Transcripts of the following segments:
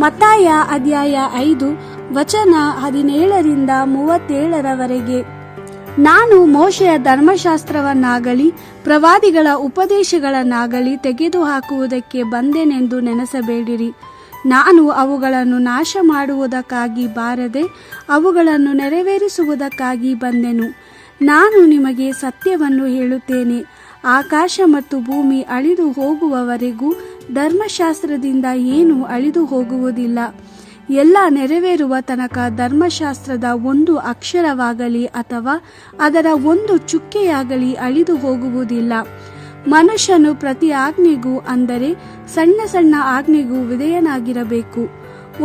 ಮತ್ತಾಯ ಅಧ್ಯಾಯ 5 ವಚನ 17-37. ನಾನು ಮೋಶೆಯ ಧರ್ಮಶಾಸ್ತ್ರವನ್ನಾಗಲಿ ಪ್ರವಾದಿಗಳ ಉಪದೇಶಗಳನ್ನಾಗಲಿ ತೆಗೆದುಹಾಕುವುದಕ್ಕೆ ಬಂದೆನೆಂದು ನೆನೆಸಬೇಡಿರಿ. ನಾನು ಅವುಗಳನ್ನು ನಾಶ ಮಾಡುವುದಕ್ಕಾಗಿ ಬಾರದೆ ಅವುಗಳನ್ನು ನೆರವೇರಿಸುವುದಕ್ಕಾಗಿ ಬಂದೆನು. ನಾನು ನಿಮಗೆ ಸತ್ಯವನ್ನು ಹೇಳುತ್ತೇನೆ, ಆಕಾಶ ಮತ್ತು ಭೂಮಿ ಅಳಿದು ಹೋಗುವವರೆಗೂ ಧರ್ಮಶಾಸ್ತ್ರದಿಂದ ಏನೂ ಅಳಿದು ಹೋಗುವುದಿಲ್ಲ. ಎಲ್ಲ ನೆರವೇರುವ ತನಕ ಧರ್ಮಶಾಸ್ತ್ರದ ಒಂದು ಅಕ್ಷರವಾಗಲಿ ಅಥವಾ ಅದರ ಒಂದು ಚುಕ್ಕೆಯಾಗಲಿ ಅಳಿದು ಹೋಗುವುದಿಲ್ಲ. ಮನುಷ್ಯನು ಪ್ರತಿ ಆಜ್ಞೆಗೂ, ಅಂದರೆ ಸಣ್ಣ ಸಣ್ಣ ಆಜ್ಞೆಗೂ ವಿಧೇಯನಾಗಿರಬೇಕು.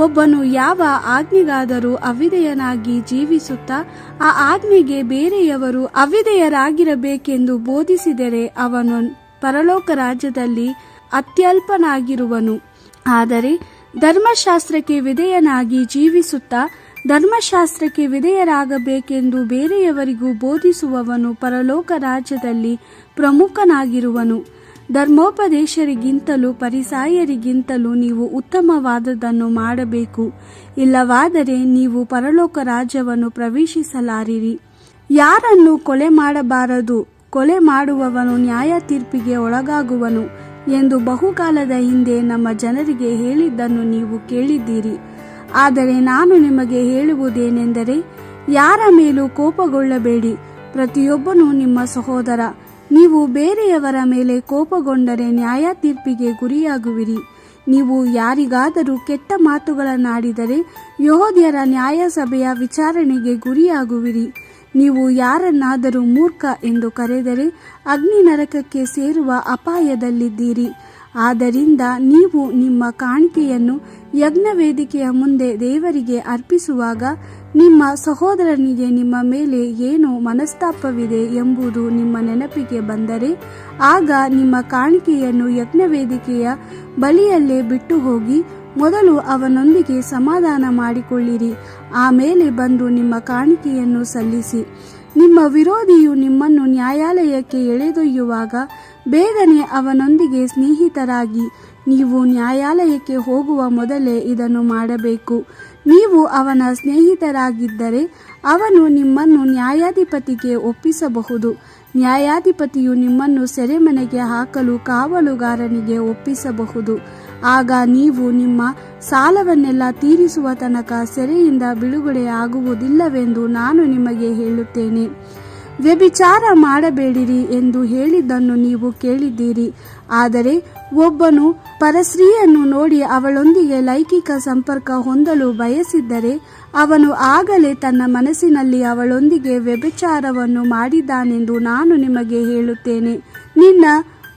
ಒಬ್ಬನು ಯಾವ ಆಜ್ಞೆಗಾದರೂ ಅವಿಧೇಯನಾಗಿ ಜೀವಿಸುತ್ತಾ ಆ ಆಜ್ಞೆಗೆ ಬೇರೆಯವರು ಅವಿಧೇಯರಾಗಿರಬೇಕೆಂದು ಬೋಧಿಸಿದರೆ ಅವನು ಪರಲೋಕ ರಾಜ್ಯದಲ್ಲಿ ಅತ್ಯಲ್ಪನಾಗಿರುವನು. ಆದರೆ ಧರ್ಮಶಾಸ್ತ್ರಕ್ಕೆ ವಿಧೇಯನಾಗಿ ಜೀವಿಸುತ್ತಾ ಧರ್ಮಶಾಸ್ತ್ರಕ್ಕೆ ವಿಧೇಯರಾಗಬೇಕೆಂದು ಬೇರೆಯವರಿಗೂ ಬೋಧಿಸುವವನು ಪರಲೋಕ ರಾಜ್ಯದಲ್ಲಿ ಪ್ರಮುಖನಾಗಿರುವನು. ಧರ್ಮೋಪದೇಶರಿಗಿಂತಲೂ ಫರಿಸಾಯರಿಗಿಂತಲೂ ನೀವು ಉತ್ತಮವಾದದ್ದನ್ನು ಮಾಡಬೇಕು, ಇಲ್ಲವಾದರೆ ನೀವು ಪರಲೋಕ ರಾಜ್ಯವನ್ನು ಪ್ರವೇಶಿಸಲಾರಿರಿ. ಯಾರನ್ನು ಕೊಲೆ ಮಾಡಬಾರದು, ಕೊಲೆ ಮಾಡುವವನು ನ್ಯಾಯ ತೀರ್ಪಿಗೆ ಒಳಗಾಗುವನು ಎಂದು ಬಹುಕಾಲದ ಹಿಂದೆ ನಮ್ಮ ಜನರಿಗೆ ಹೇಳಿದ್ದನ್ನು ನೀವು ಕೇಳಿದ್ದೀರಿ. ಆದರೆ ನಾನು ನಿಮಗೆ ಹೇಳುವುದೇನೆಂದರೆ, ಯಾರ ಮೇಲೂ ಕೋಪಗೊಳ್ಳಬೇಡಿ. ಪ್ರತಿಯೊಬ್ಬನೂ ನಿಮ್ಮ ಸಹೋದರ. ನೀವು ಬೇರೆಯವರ ಮೇಲೆ ಕೋಪಗೊಂಡರೆ ನ್ಯಾಯ ತೀರ್ಪಿಗೆ ಗುರಿಯಾಗುವಿರಿ. ನೀವು ಯಾರಿಗಾದರೂ ಕೆಟ್ಟ ಮಾತುಗಳನ್ನಾಡಿದರೆ ಯೆಹೂದ್ಯರ ನ್ಯಾಯಸಭೆಯ ವಿಚಾರಣೆಗೆ ಗುರಿಯಾಗುವಿರಿ. ನೀವು ಯಾರನ್ನಾದರೂ ಮೂರ್ಖ ಎಂದು ಕರೆದರೆ ಅಗ್ನಿ ನರಕಕ್ಕೆ ಸೇರುವ ಅಪಾಯದಲ್ಲಿದ್ದೀರಿ. ಆದ್ದರಿಂದ ನೀವು ನಿಮ್ಮ ಕಾಣಿಕೆಯನ್ನು ಯಜ್ಞವೇದಿಕೆಯ ಮುಂದೆ ದೇವರಿಗೆ ಅರ್ಪಿಸುವಾಗ ನಿಮ್ಮ ಸಹೋದರನಿಗೆ ನಿಮ್ಮ ಮೇಲೆ ಏನೋ ಮನಸ್ತಾಪವಿದೆ ಎಂಬುದು ನಿಮ್ಮ ನೆನಪಿಗೆ ಬಂದರೆ, ಆಗ ನಿಮ್ಮ ಕಾಣಿಕೆಯನ್ನು ಯಜ್ಞವೇದಿಕೆಯ ಬಳಿಯಲ್ಲೇ ಬಿಟ್ಟು ಹೋಗಿ ಮೊದಲು ಅವನೊಂದಿಗೆ ಸಮಾಧಾನ ಮಾಡಿಕೊಳ್ಳಿರಿ. ಆಮೇಲೆ ಬಂದು ನಿಮ್ಮ ಕಾಣಿಕೆಯನ್ನು ಸಲ್ಲಿಸಿ. ನಿಮ್ಮ ವಿರೋಧಿಯು ನಿಮ್ಮನ್ನು ನ್ಯಾಯಾಲಯಕ್ಕೆ ಎಳೆದೊಯ್ಯುವಾಗ ಬೇಗನೆ ಅವನೊಂದಿಗೆ ಸ್ನೇಹಿತರಾಗಿ ನೀವು ನ್ಯಾಯಾಲಯಕ್ಕೆ ಹೋಗುವ ಮೊದಲೇ ಇದನ್ನು ಮಾಡಬೇಕು. ನೀವು ಅವನ ಸ್ನೇಹಿತರಾಗಿದ್ದರೆ ಅವನು ನಿಮ್ಮನ್ನು ನ್ಯಾಯಾಧಿಪತಿಗೆ ಒಪ್ಪಿಸಬಹುದು. ನ್ಯಾಯಾಧಿಪತಿಯು ನಿಮ್ಮನ್ನು ಸೆರೆಮನೆಗೆ ಹಾಕಲು ಕಾವಲುಗಾರನಿಗೆ ಒಪ್ಪಿಸಬಹುದು. ಆಗ ನೀವು ನಿಮ್ಮ ಸಾಲವನ್ನೆಲ್ಲ ತೀರಿಸುವ ತನಕ ಸೆರೆಯಿಂದ ಬಿಡುಗಡೆ ಆಗುವುದಿಲ್ಲವೆಂದು ನಾನು ನಿಮಗೆ ಹೇಳುತ್ತೇನೆ. ವ್ಯಭಿಚಾರ ಮಾಡಬೇಡಿರಿ ಎಂದು ಹೇಳಿದ್ದನ್ನು ನೀವು ಕೇಳಿದ್ದೀರಿ. ಆದರೆ ಒಬ್ಬನು ಪರಸ್ತ್ರೀಯನ್ನು ನೋಡಿ ಅವಳೊಂದಿಗೆ ಲೈಂಗಿಕ ಸಂಪರ್ಕ ಹೊಂದಲು ಬಯಸಿದ್ದರೆ ಅವನು ಆಗಲೇ ತನ್ನ ಮನಸ್ಸಿನಲ್ಲಿ ಅವಳೊಂದಿಗೆ ವ್ಯಭಿಚಾರವನ್ನು ಮಾಡಿದ್ದಾನೆಂದು ನಾನು ನಿಮಗೆ ಹೇಳುತ್ತೇನೆ. ನಿನ್ನ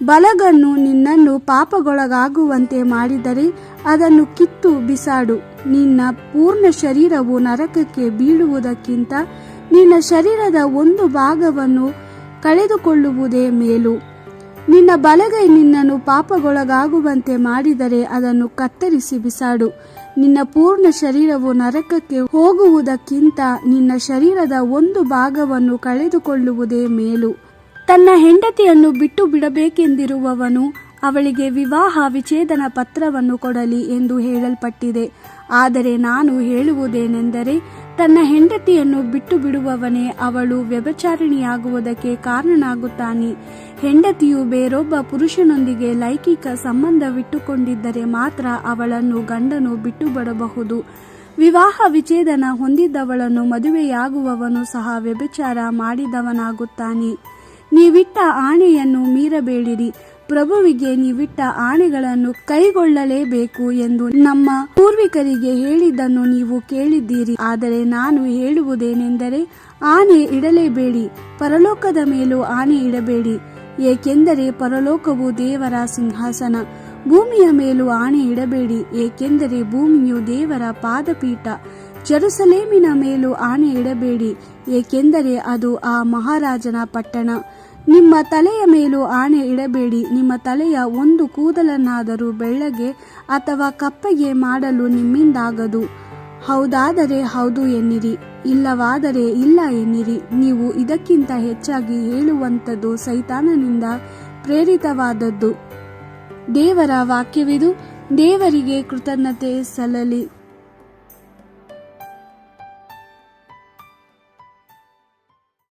ಬಲಗಣ್ಣು ನಿನ್ನನ್ನು ಪಾಪಗೊಳಗಾಗುವಂತೆ ಮಾಡಿದರೆ ಅದನ್ನು ಕಿತ್ತು ಬಿಸಾಡು. ನಿನ್ನ ಪೂರ್ಣ ಶರೀರವು ನರಕಕ್ಕೆ ಬೀಳುವುದಕ್ಕಿಂತ ನಿನ್ನ ಶರೀರದ ಒಂದು ಭಾಗವನ್ನು ಕಳೆದುಕೊಳ್ಳುವುದೇ ಮೇಲು. ನಿನ್ನ ಬಲಗೈ ನಿನ್ನನ್ನು ಪಾಪಗೊಳಗಾಗುವಂತೆ ಮಾಡಿದರೆ ಅದನ್ನು ಕತ್ತರಿಸಿ ಬಿಸಾಡು. ನಿನ್ನ ಪೂರ್ಣ ಶರೀರವು ನರಕಕ್ಕೆ ಹೋಗುವುದಕ್ಕಿಂತ ನಿನ್ನ ಶರೀರದ ಒಂದು ಭಾಗವನ್ನು ಕಳೆದುಕೊಳ್ಳುವುದೇ ಮೇಲು. ತನ್ನ ಹೆಂಡತಿಯನ್ನು ಬಿಟ್ಟು ಬಿಡಬೇಕೆಂದಿರುವವನು ಅವಳಿಗೆ ವಿವಾಹ ವಿಚ್ಛೇದನ ಪತ್ರವನ್ನು ಕೊಡಲಿ ಎಂದು ಹೇಳಲ್ಪಟ್ಟಿದೆ. ಆದರೆ ನಾನು ಹೇಳುವುದೇನೆಂದರೆ, ತನ್ನ ಹೆಂಡತಿಯನ್ನು ಬಿಟ್ಟು ಬಿಡುವವನೇ ಅವಳು ವ್ಯಭಿಚಾರಿಣಿಯಾಗುವುದಕ್ಕೆ ಕಾರಣನಾಗುತ್ತಾನೆ. ಹೆಂಡತಿಯು ಬೇರೊಬ್ಬ ಪುರುಷನೊಂದಿಗೆ ಲೈಂಗಿಕ ಸಂಬಂಧವಿಟ್ಟುಕೊಂಡಿದ್ದರೆ ಮಾತ್ರ ಅವಳನ್ನು ಗಂಡನು ಬಿಟ್ಟು ಬಿಡಬಹುದು. ವಿವಾಹ ವಿಚ್ಛೇದನ ಹೊಂದಿದ್ದವಳನ್ನು ಮದುವೆಯಾಗುವವನು ಸಹ ವ್ಯಭಿಚಾರ ಮಾಡಿದವನಾಗುತ್ತಾನೆ. ನೀವಿಟ್ಟ ಆಣೆಯನ್ನು ಮೀರಬೇಡಿರಿ. ಪ್ರಭುವಿಗೆ ನೀವಿಟ್ಟ ಆಣೆಗಳನ್ನು ಕೈಗೊಳ್ಳಲೇಬೇಕು ಎಂದು ನಮ್ಮ ಪೂರ್ವಿಕರಿಗೆ ಹೇಳಿದ್ದನ್ನು ನೀವು ಕೇಳಿದ್ದೀರಿ. ಆದರೆ ನಾನು ಹೇಳುವುದೇನೆಂದರೆ, ಆಣೆ ಇಡಲೇಬೇಡಿ, ಪರಲೋಕದ ಮೇಲೂ ಆಣೆ ಇಡಬೇಡಿ, ಏಕೆಂದರೆ ಪರಲೋಕವು ದೇವರ ಸಿಂಹಾಸನ. ಭೂಮಿಯ ಮೇಲೂ ಆಣೆ ಇಡಬೇಡಿ, ಏಕೆಂದರೆ ಭೂಮಿಯು ದೇವರ ಪಾದಪೀಠ. ಜೆರುಸಲೇಮಿನ ಮೇಲೂ ಆಣೆ ಇಡಬೇಡಿ, ಏಕೆಂದರೆ ಅದು ಆ ಮಹಾರಾಜನ ಪಟ್ಟಣ. ನಿಮ್ಮ ತಲೆಯ ಮೇಲೂ ಆಣೆ ಇಡಬೇಡಿ. ನಿಮ್ಮ ತಲೆಯ ಒಂದು ಕೂದಲನ್ನಾದರೂ ಬೆಳ್ಳಗೆ ಅಥವಾ ಕಪ್ಪಗೆ ಮಾಡಲು ನಿಮ್ಮಿಂದಾಗದು. ಹೌದಾದರೆ ಹೌದು ಎನ್ನಿರಿ, ಇಲ್ಲವಾದರೆ ಇಲ್ಲ ಎನ್ನಿರಿ. ನೀವು ಇದಕ್ಕಿಂತ ಹೆಚ್ಚಾಗಿ ಹೇಳುವಂಥದ್ದು ಸೈತಾನನಿಂದ ಪ್ರೇರಿತವಾದದ್ದು. ದೇವರ ವಾಕ್ಯವಿದು. ದೇವರಿಗೆ ಕೃತಜ್ಞತೆ ಸಲ್ಲಲಿ.